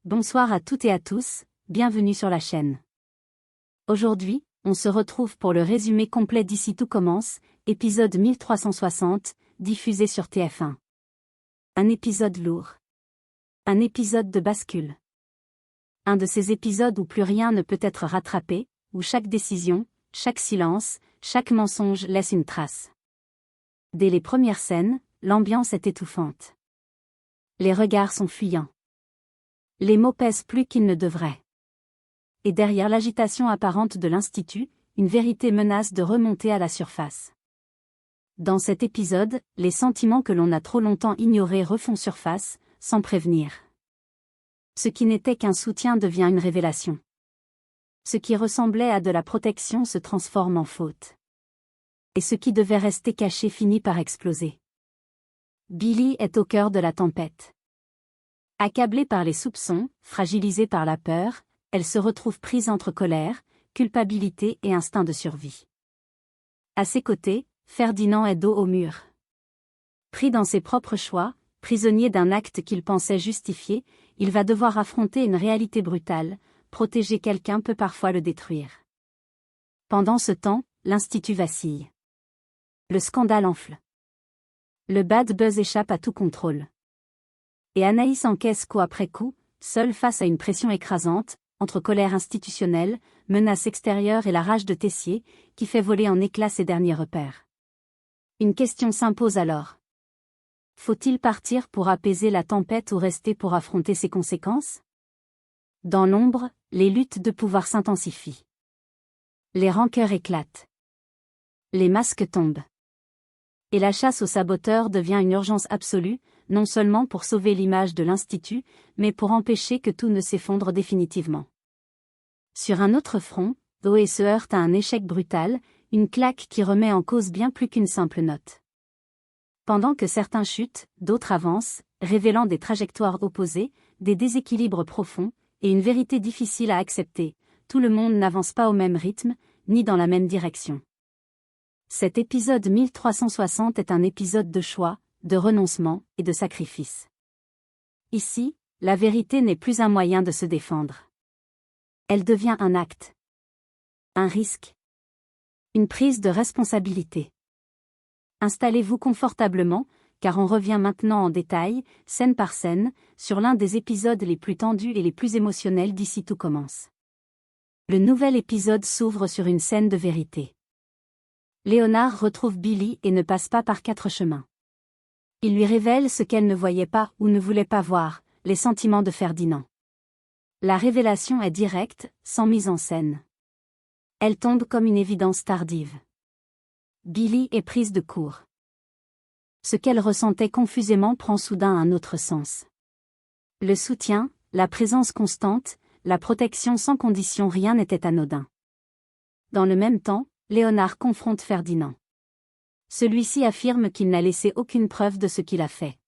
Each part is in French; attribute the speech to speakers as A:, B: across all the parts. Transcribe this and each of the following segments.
A: Bonsoir à toutes et à tous, bienvenue sur la chaîne. Aujourd'hui, on se retrouve pour le résumé complet d'Ici tout commence, épisode 1360, diffusé sur TF1. Un épisode lourd. Un épisode de bascule. Un de ces épisodes où plus rien ne peut être rattrapé, où chaque décision, chaque silence, chaque mensonge laisse une trace. Dès les premières scènes, l'ambiance est étouffante. Les regards sont fuyants. Les mots pèsent plus qu'ils ne devraient. Et derrière l'agitation apparente de l'Institut, une vérité menace de remonter à la surface. Dans cet épisode, les sentiments que l'on a trop longtemps ignorés refont surface, sans prévenir. Ce qui n'était qu'un soutien devient une révélation. Ce qui ressemblait à de la protection se transforme en faute. Et ce qui devait rester caché finit par exploser. Billy est au cœur de la tempête. Accablée par les soupçons, fragilisée par la peur, elle se retrouve prise entre colère, culpabilité et instinct de survie. À ses côtés, Ferdinand est dos au mur. Pris dans ses propres choix, prisonnier d'un acte qu'il pensait justifié, il va devoir affronter une réalité brutale, protéger quelqu'un peut parfois le détruire. Pendant ce temps, l'Institut vacille. Le scandale enfle. Le bad buzz échappe à tout contrôle. Et Anaïs encaisse coup après coup, seule face à une pression écrasante, entre colère institutionnelle, menace extérieure et la rage de Tessier, qui fait voler en éclats ses derniers repères. Une question s'impose alors. Faut-il partir pour apaiser la tempête ou rester pour affronter ses conséquences? Dans l'ombre, les luttes de pouvoir s'intensifient. Les rancœurs éclatent. Les masques tombent. Et la chasse aux saboteurs devient une urgence absolue, non seulement pour sauver l'image de l'Institut, mais pour empêcher que tout ne s'effondre définitivement. Sur un autre front, Zoé se heurte à un échec brutal, une claque qui remet en cause bien plus qu'une simple note. Pendant que certains chutent, d'autres avancent, révélant des trajectoires opposées, des déséquilibres profonds, et une vérité difficile à accepter, tout le monde n'avance pas au même rythme, ni dans la même direction. Cet épisode 1360 est un épisode de choix, de renoncement et de sacrifice. Ici, la vérité n'est plus un moyen de se défendre. Elle devient un acte. Un risque. Une prise de responsabilité. Installez-vous confortablement, car on revient maintenant en détail, scène par scène, sur l'un des épisodes les plus tendus et les plus émotionnels d'Ici tout commence. Le nouvel épisode s'ouvre sur une scène de vérité. Léonard retrouve Billy et ne passe pas par 4 chemins. Il lui révèle ce qu'elle ne voyait pas ou ne voulait pas voir, les sentiments de Ferdinand. La révélation est directe, sans mise en scène. Elle tombe comme une évidence tardive. Billy est prise de court. Ce qu'elle ressentait confusément prend soudain un autre sens. Le soutien, la présence constante, la protection sans condition, rien n'était anodin. Dans le même temps, Léonard confronte Ferdinand. Celui-ci affirme qu'il n'a laissé aucune preuve de ce qu'il a fait.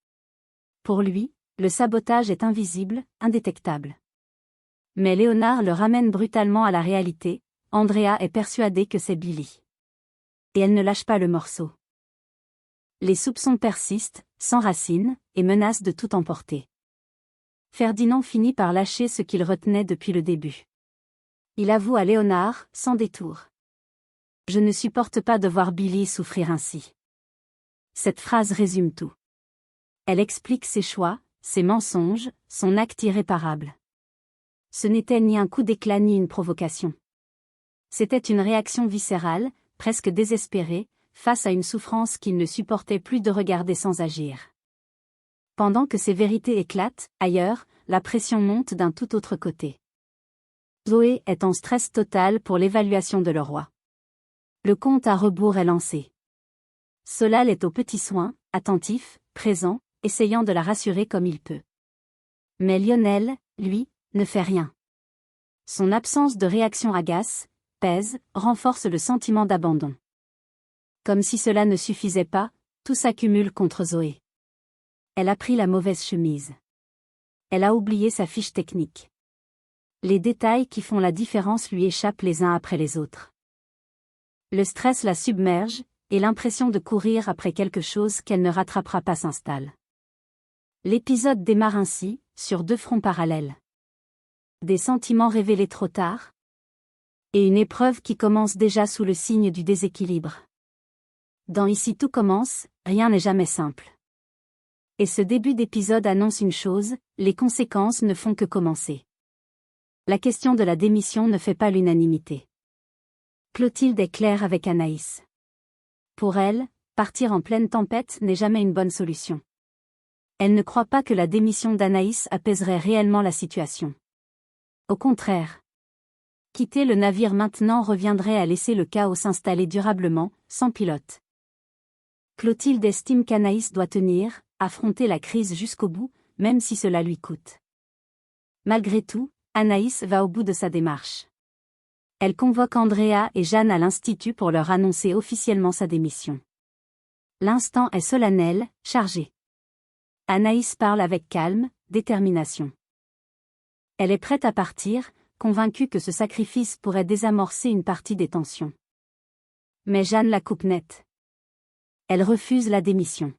A: Pour lui, le sabotage est invisible, indétectable. Mais Léonard le ramène brutalement à la réalité, Andrea est persuadée que c'est Billy. Et elle ne lâche pas le morceau. Les soupçons persistent, s'enracinent, et menacent de tout emporter. Ferdinand finit par lâcher ce qu'il retenait depuis le début. Il avoue à Léonard, sans détour. « Je ne supporte pas de voir Billy souffrir ainsi. » Cette phrase résume tout. Elle explique ses choix, ses mensonges, son acte irréparable. Ce n'était ni un coup d'éclat ni une provocation. C'était une réaction viscérale, presque désespérée, face à une souffrance qu'il ne supportait plus de regarder sans agir. Pendant que ces vérités éclatent, ailleurs, la pression monte d'un tout autre côté. Zoé est en stress total pour l'évaluation de Leroy. Le compte à rebours est lancé. Solal est aux petits soins, attentif, présent, essayant de la rassurer comme il peut. Mais Lionel, lui, ne fait rien. Son absence de réaction agace, pèse, renforce le sentiment d'abandon. Comme si cela ne suffisait pas, tout s'accumule contre Zoé. Elle a pris la mauvaise chemise. Elle a oublié sa fiche technique. Les détails qui font la différence lui échappent les uns après les autres. Le stress la submerge, et l'impression de courir après quelque chose qu'elle ne rattrapera pas s'installe. L'épisode démarre ainsi, sur 2 fronts parallèles. Des sentiments révélés trop tard? Et une épreuve qui commence déjà sous le signe du déséquilibre. Dans Ici tout commence, rien n'est jamais simple. Et ce début d'épisode annonce une chose, les conséquences ne font que commencer. La question de la démission ne fait pas l'unanimité. Clotilde est claire avec Anaïs. Pour elle, partir en pleine tempête n'est jamais une bonne solution. Elle ne croit pas que la démission d'Anaïs apaiserait réellement la situation. Au contraire. Quitter le navire maintenant reviendrait à laisser le chaos s'installer durablement, sans pilote. Clotilde estime qu'Anaïs doit tenir, affronter la crise jusqu'au bout, même si cela lui coûte. Malgré tout, Anaïs va au bout de sa démarche. Elle convoque Andrea et Jeanne à l'Institut pour leur annoncer officiellement sa démission. L'instant est solennel, chargé. Anaïs parle avec calme, détermination. Elle est prête à partir, convaincue que ce sacrifice pourrait désamorcer une partie des tensions. Mais Jeanne la coupe net. Elle refuse la démission.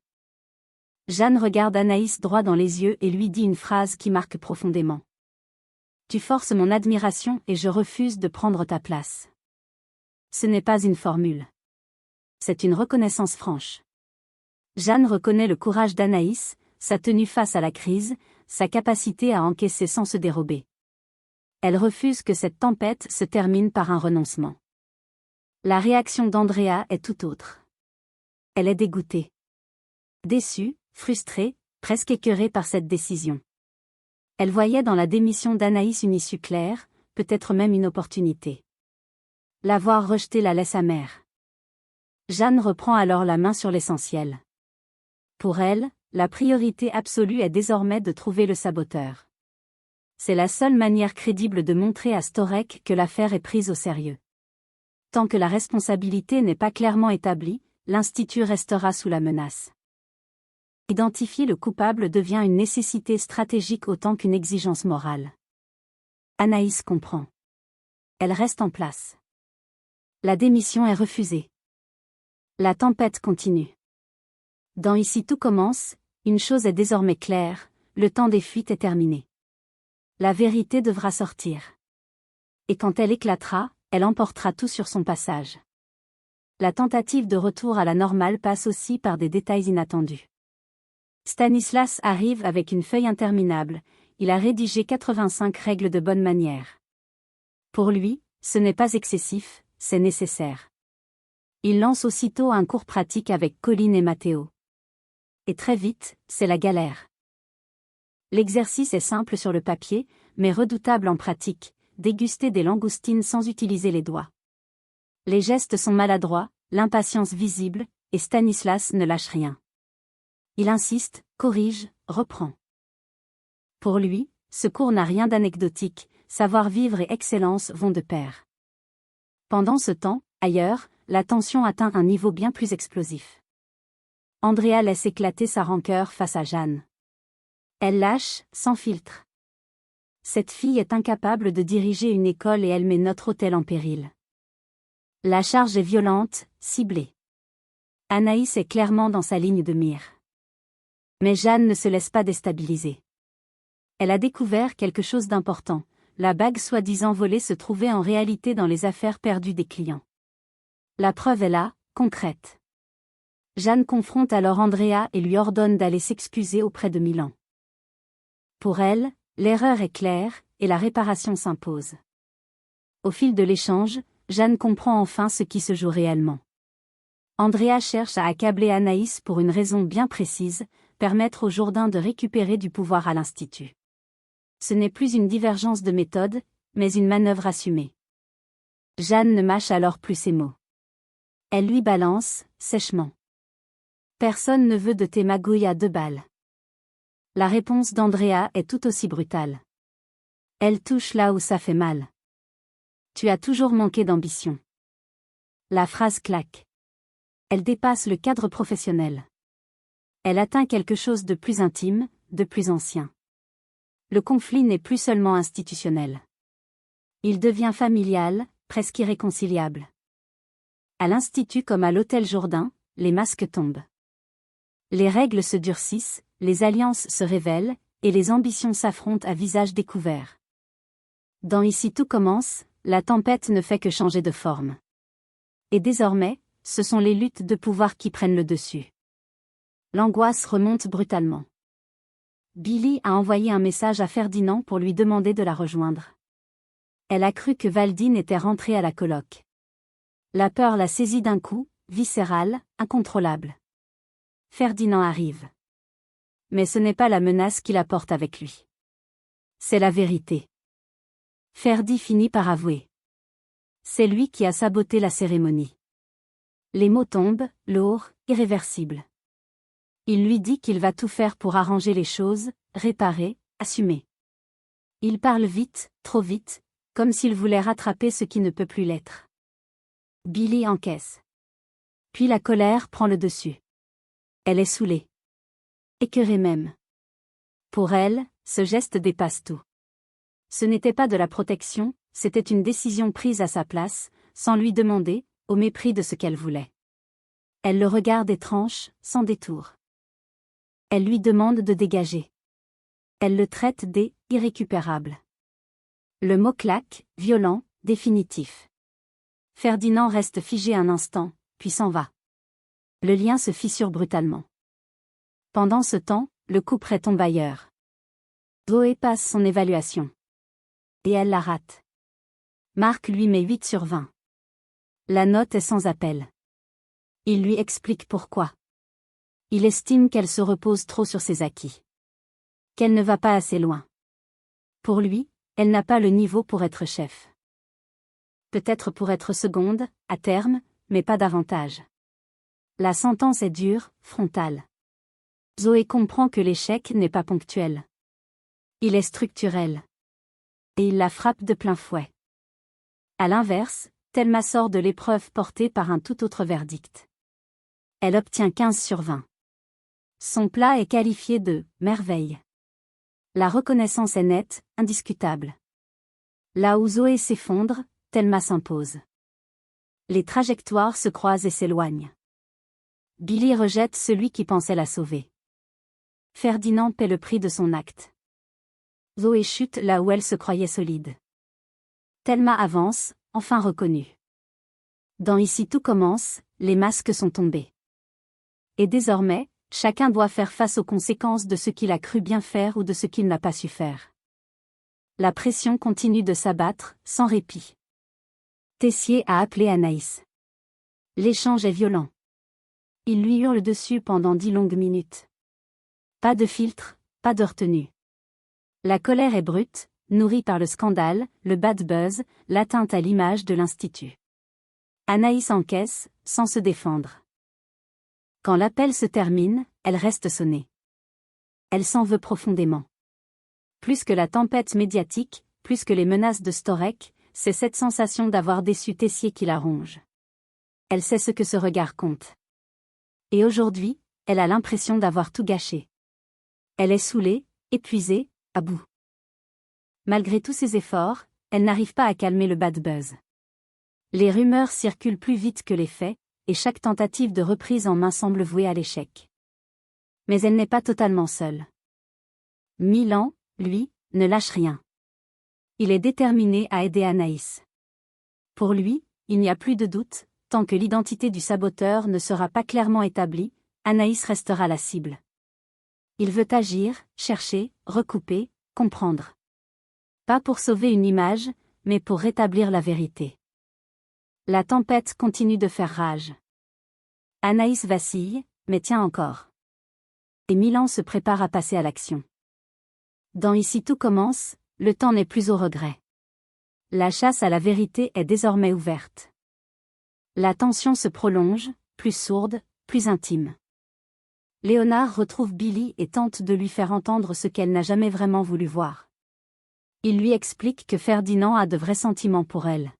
A: Jeanne regarde Anaïs droit dans les yeux et lui dit une phrase qui marque profondément. Tu forces mon admiration et je refuse de prendre ta place. Ce n'est pas une formule. C'est une reconnaissance franche. Jeanne reconnaît le courage d'Anaïs, sa tenue face à la crise, sa capacité à encaisser sans se dérober. Elle refuse que cette tempête se termine par un renoncement. La réaction d'Andrea est tout autre. Elle est dégoûtée. Déçue, frustrée, presque écœurée par cette décision. Elle voyait dans la démission d'Anaïs une issue claire, peut-être même une opportunité. L'avoir rejetée la laisse amère. Jeanne reprend alors la main sur l'essentiel. Pour elle, la priorité absolue est désormais de trouver le saboteur. C'est la seule manière crédible de montrer à Storek que l'affaire est prise au sérieux. Tant que la responsabilité n'est pas clairement établie, l'Institut restera sous la menace. Identifier le coupable devient une nécessité stratégique autant qu'une exigence morale. Anaïs comprend. Elle reste en place. La démission est refusée. La tempête continue. Dans Ici tout commence, une chose est désormais claire, le temps des fuites est terminé. La vérité devra sortir. Et quand elle éclatera, elle emportera tout sur son passage. La tentative de retour à la normale passe aussi par des détails inattendus. Stanislas arrive avec une feuille interminable, il a rédigé 85 règles de bonne manière. Pour lui, ce n'est pas excessif, c'est nécessaire. Il lance aussitôt un cours pratique avec Colline et Matteo. Et très vite, c'est la galère. L'exercice est simple sur le papier, mais redoutable en pratique, déguster des langoustines sans utiliser les doigts. Les gestes sont maladroits, l'impatience visible, et Stanislas ne lâche rien. Il insiste, corrige, reprend. Pour lui, ce cours n'a rien d'anecdotique, savoir-vivre et excellence vont de pair. Pendant ce temps, ailleurs, la tension atteint un niveau bien plus explosif. Andrea laisse éclater sa rancœur face à Jeanne. Elle lâche, sans filtre. Cette fille est incapable de diriger une école et elle met notre hôtel en péril. La charge est violente, ciblée. Anaïs est clairement dans sa ligne de mire. Mais Jeanne ne se laisse pas déstabiliser. Elle a découvert quelque chose d'important, la bague soi-disant volée se trouvait en réalité dans les affaires perdues des clients. La preuve est là, concrète. Jeanne confronte alors Andrea et lui ordonne d'aller s'excuser auprès de Milan. Pour elle, l'erreur est claire, et la réparation s'impose. Au fil de l'échange, Jeanne comprend enfin ce qui se joue réellement. Andrea cherche à accabler Anaïs pour une raison bien précise, permettre au Jourdain de récupérer du pouvoir à l'Institut. Ce n'est plus une divergence de méthode, mais une manœuvre assumée. Jeanne ne mâche alors plus ses mots. Elle lui balance, sèchement. Personne ne veut de tes magouilles à 2 balles. La réponse d'Andrea est tout aussi brutale. Elle touche là où ça fait mal. Tu as toujours manqué d'ambition. La phrase claque. Elle dépasse le cadre professionnel. Elle atteint quelque chose de plus intime, de plus ancien. Le conflit n'est plus seulement institutionnel. Il devient familial, presque irréconciliable. À l'Institut comme à l'Hôtel Jourdain, les masques tombent. Les règles se durcissent, les alliances se révèlent, et les ambitions s'affrontent à visage découvert. Dans Ici tout commence, la tempête ne fait que changer de forme. Et désormais, ce sont les luttes de pouvoir qui prennent le dessus. L'angoisse remonte brutalement. Billy a envoyé un message à Ferdinand pour lui demander de la rejoindre. Elle a cru que Valdine était rentrée à la coloc. La peur l'a saisie d'un coup, viscérale, incontrôlable. Ferdinand arrive. Mais ce n'est pas la menace qu'il apporte avec lui. C'est la vérité. Ferdy finit par avouer. C'est lui qui a saboté la cérémonie. Les mots tombent, lourds, irréversibles. Il lui dit qu'il va tout faire pour arranger les choses, réparer, assumer. Il parle vite, trop vite, comme s'il voulait rattraper ce qui ne peut plus l'être. Billy encaisse. Puis la colère prend le dessus. Elle est saoulée. Écœurée même. Pour elle, ce geste dépasse tout. Ce n'était pas de la protection, c'était une décision prise à sa place, sans lui demander, au mépris de ce qu'elle voulait. Elle le regarde et tranche, sans détour. Elle lui demande de dégager. Elle le traite d'« irrécupérable ». Le mot claque, violent, définitif. Ferdinand reste figé un instant, puis s'en va. Le lien se fissure brutalement. Pendant ce temps, le couple tombe ailleurs. Zoé passe son évaluation. Et elle la rate. Marc lui met 8 sur 20. La note est sans appel. Il lui explique pourquoi. Il estime qu'elle se repose trop sur ses acquis. Qu'elle ne va pas assez loin. Pour lui, elle n'a pas le niveau pour être chef. Peut-être pour être seconde, à terme, mais pas davantage. La sentence est dure, frontale. Zoé comprend que l'échec n'est pas ponctuel. Il est structurel. Et il la frappe de plein fouet. À l'inverse, Thelma sort de l'épreuve portée par un tout autre verdict. Elle obtient 15 sur 20. Son plat est qualifié de « merveille ». La reconnaissance est nette, indiscutable. Là où Zoé s'effondre, Thelma s'impose. Les trajectoires se croisent et s'éloignent. Billy rejette celui qui pensait la sauver. Ferdinand paie le prix de son acte. Zoé chute là où elle se croyait solide. Thelma avance, enfin reconnue. Dans Ici tout commence, les masques sont tombés. Et désormais, chacun doit faire face aux conséquences de ce qu'il a cru bien faire ou de ce qu'il n'a pas su faire. La pression continue de s'abattre, sans répit. Tessier a appelé Anaïs. L'échange est violent. Il lui hurle dessus pendant 10 longues minutes. Pas de filtre, pas de retenue. La colère est brute, nourrie par le scandale, le bad buzz, l'atteinte à l'image de l'Institut. Anaïs encaisse, sans se défendre. Quand l'appel se termine, elle reste sonnée. Elle s'en veut profondément. Plus que la tempête médiatique, plus que les menaces de Storek, c'est cette sensation d'avoir déçu Tessier qui la ronge. Elle sait ce que ce regard compte. Et aujourd'hui, elle a l'impression d'avoir tout gâché. Elle est saoulée, épuisée, à bout. Malgré tous ses efforts, elle n'arrive pas à calmer le bad buzz. Les rumeurs circulent plus vite que les faits, et chaque tentative de reprise en main semble vouée à l'échec. Mais elle n'est pas totalement seule. Milan, lui, ne lâche rien. Il est déterminé à aider Anaïs. Pour lui, il n'y a plus de doute, tant que l'identité du saboteur ne sera pas clairement établie, Anaïs restera la cible. Il veut agir, chercher, recouper, comprendre. Pas pour sauver une image, mais pour rétablir la vérité. La tempête continue de faire rage. Anaïs vacille, mais tient encore. Et Milan se prépare à passer à l'action. Dans Ici tout commence, le temps n'est plus au regret. La chasse à la vérité est désormais ouverte. La tension se prolonge, plus sourde, plus intime. Léonard retrouve Billy et tente de lui faire entendre ce qu'elle n'a jamais vraiment voulu voir. Il lui explique que Ferdinand a de vrais sentiments pour elle.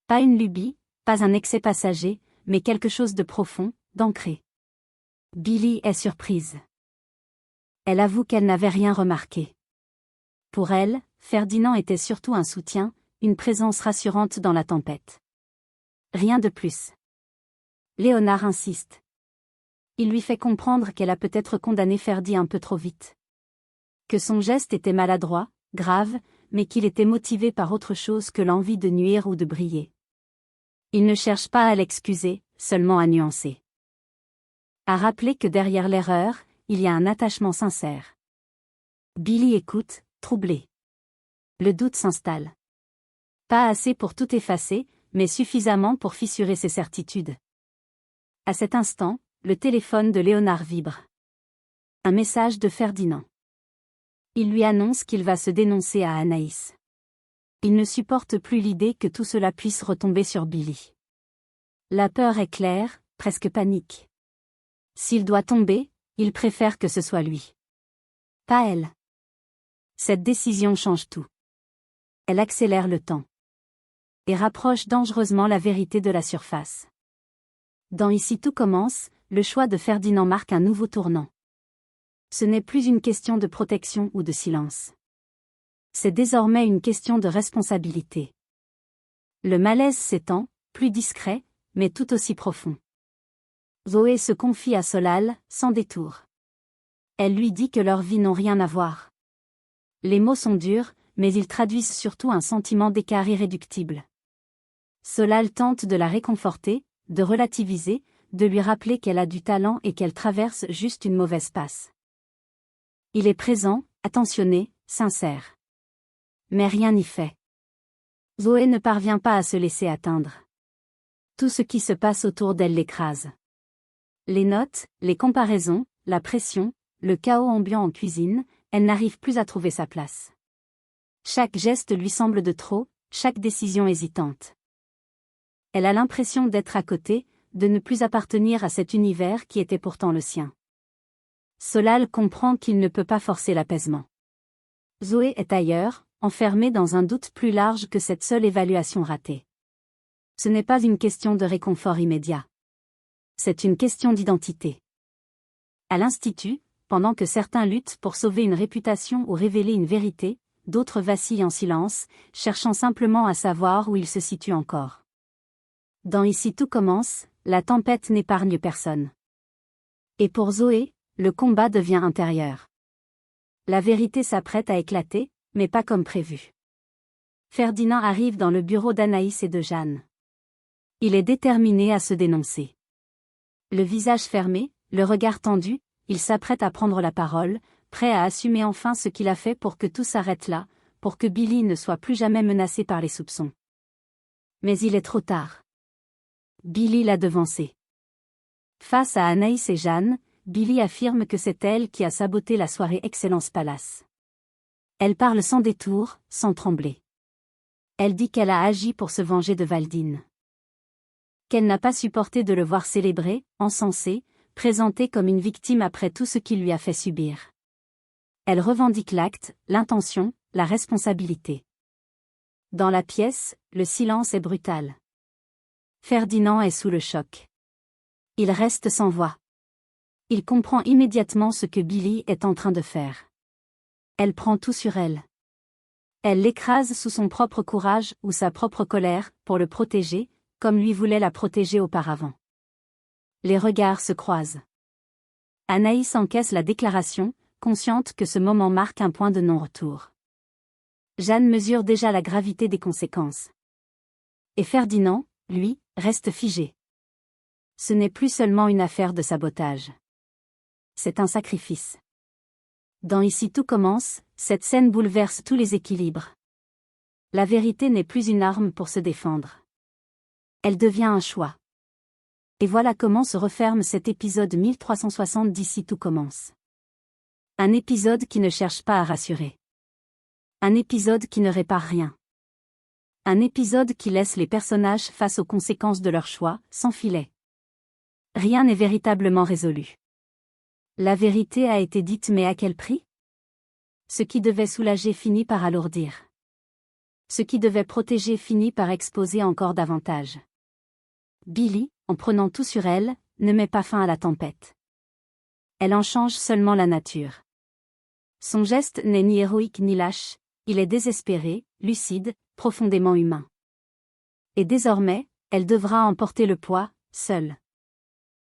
A: Pas une lubie, pas un excès passager, mais quelque chose de profond, d'ancré. Billy est surprise. Elle avoue qu'elle n'avait rien remarqué. Pour elle, Ferdinand était surtout un soutien, une présence rassurante dans la tempête. Rien de plus. Léonard insiste. Il lui fait comprendre qu'elle a peut-être condamné Ferdy un peu trop vite. Que son geste était maladroit, grave, mais qu'il était motivé par autre chose que l'envie de nuire ou de briller. Il ne cherche pas à l'excuser, seulement à nuancer. À rappeler que derrière l'erreur, il y a un attachement sincère. Billy écoute, troublé. Le doute s'installe. Pas assez pour tout effacer, mais suffisamment pour fissurer ses certitudes. À cet instant, le téléphone de Léonard vibre. Un message de Ferdinand. Il lui annonce qu'il va se dénoncer à Anaïs. Il ne supporte plus l'idée que tout cela puisse retomber sur Billy. La peur est claire, presque panique. S'il doit tomber, il préfère que ce soit lui. Pas elle. Cette décision change tout. Elle accélère le temps. Et rapproche dangereusement la vérité de la surface. Dans Ici tout commence, le choix de Ferdinand marque un nouveau tournant. Ce n'est plus une question de protection ou de silence. C'est désormais une question de responsabilité. Le malaise s'étend, plus discret, mais tout aussi profond. Zoé se confie à Solal, sans détour. Elle lui dit que leurs vies n'ont rien à voir. Les mots sont durs, mais ils traduisent surtout un sentiment d'écart irréductible. Solal tente de la réconforter, de relativiser, de lui rappeler qu'elle a du talent et qu'elle traverse juste une mauvaise passe. Il est présent, attentionné, sincère. Mais rien n'y fait. Zoé ne parvient pas à se laisser atteindre. Tout ce qui se passe autour d'elle l'écrase. Les notes, les comparaisons, la pression, le chaos ambiant en cuisine, elle n'arrive plus à trouver sa place. Chaque geste lui semble de trop, chaque décision hésitante. Elle a l'impression d'être à côté, de ne plus appartenir à cet univers qui était pourtant le sien. Solal comprend qu'il ne peut pas forcer l'apaisement. Zoé est ailleurs, enfermée dans un doute plus large que cette seule évaluation ratée. Ce n'est pas une question de réconfort immédiat. C'est une question d'identité. À l'Institut, pendant que certains luttent pour sauver une réputation ou révéler une vérité, d'autres vacillent en silence, cherchant simplement à savoir où ils se situent encore. Dans Ici tout commence, la tempête n'épargne personne. Et pour Zoé, le combat devient intérieur. La vérité s'apprête à éclater, mais pas comme prévu. Ferdinand arrive dans le bureau d'Anaïs et de Jeanne. Il est déterminé à se dénoncer. Le visage fermé, le regard tendu, il s'apprête à prendre la parole, prêt à assumer enfin ce qu'il a fait pour que tout s'arrête là, pour que Billy ne soit plus jamais menacé par les soupçons. Mais il est trop tard. Billy l'a devancé. Face à Anaïs et Jeanne, Billy affirme que c'est elle qui a saboté la soirée Excellence Palace. Elle parle sans détour, sans trembler. Elle dit qu'elle a agi pour se venger de Valdine. Qu'elle n'a pas supporté de le voir célébré, encensé, présenté comme une victime après tout ce qu'il lui a fait subir. Elle revendique l'acte, l'intention, la responsabilité. Dans la pièce, le silence est brutal. Ferdinand est sous le choc. Il reste sans voix. Il comprend immédiatement ce que Billy est en train de faire. Elle prend tout sur elle. Elle l'écrase sous son propre courage ou sa propre colère, pour le protéger, comme lui voulait la protéger auparavant. Les regards se croisent. Anaïs encaisse la déclaration, consciente que ce moment marque un point de non-retour. Jeanne mesure déjà la gravité des conséquences. Et Ferdinand, lui, reste figé. Ce n'est plus seulement une affaire de sabotage. C'est un sacrifice. Dans Ici tout commence, cette scène bouleverse tous les équilibres. La vérité n'est plus une arme pour se défendre. Elle devient un choix. Et voilà comment se referme cet épisode 1360 d'Ici tout commence. Un épisode qui ne cherche pas à rassurer. Un épisode qui ne répare rien. Un épisode qui laisse les personnages face aux conséquences de leur choix, sans filet. Rien n'est véritablement résolu. La vérité a été dite, mais à quel prix? Ce qui devait soulager finit par alourdir. Ce qui devait protéger finit par exposer encore davantage. Billy, en prenant tout sur elle, ne met pas fin à la tempête. Elle en change seulement la nature. Son geste n'est ni héroïque ni lâche, il est désespéré, lucide, profondément humain. Et désormais, elle devra en porter le poids, seule.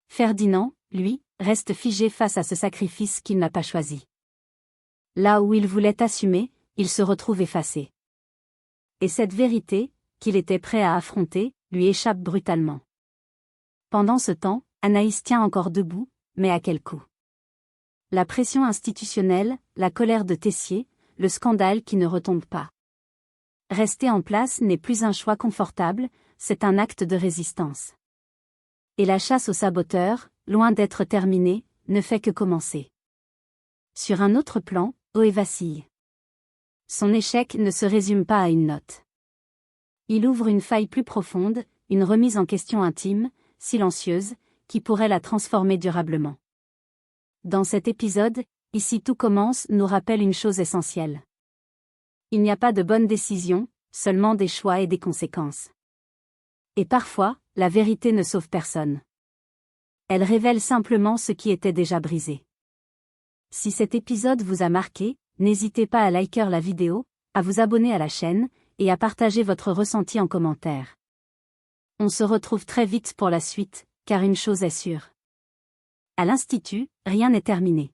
A: Ferdinand, lui, reste figé face à ce sacrifice qu'il n'a pas choisi. Là où il voulait assumer, il se retrouve effacé. Et cette vérité, qu'il était prêt à affronter, lui échappe brutalement. Pendant ce temps, Anaïs tient encore debout, mais à quel coût? La pression institutionnelle, la colère de Tessier, le scandale qui ne retombe pas. Rester en place n'est plus un choix confortable, c'est un acte de résistance. Et la chasse aux saboteurs, loin d'être terminée, ne fait que commencer. Sur un autre plan, Ohé vacille. Son échec ne se résume pas à une note. Il ouvre une faille plus profonde, une remise en question intime, silencieuse, qui pourrait la transformer durablement. Dans cet épisode, Ici tout commence nous rappelle une chose essentielle. Il n'y a pas de bonne décision, seulement des choix et des conséquences. Et parfois, la vérité ne sauve personne. Elle révèle simplement ce qui était déjà brisé. Si cet épisode vous a marqué, n'hésitez pas à liker la vidéo, à vous abonner à la chaîne, et à partager votre ressenti en commentaire. On se retrouve très vite pour la suite, car une chose est sûre. À l'Institut, rien n'est terminé.